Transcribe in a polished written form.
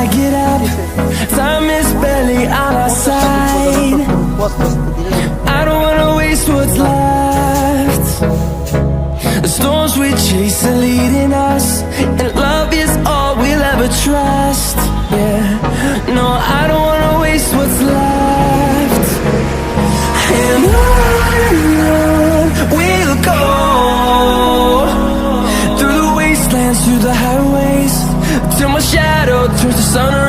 I get up, time is barely on our side. I don't wanna waste what's left. The storms we chase are leading us, and love is all we'll ever trust. Yeah, no, I don't wanna waste what's left. And on we'll go, through the wastelands, through the highways, till my shadow turns to sun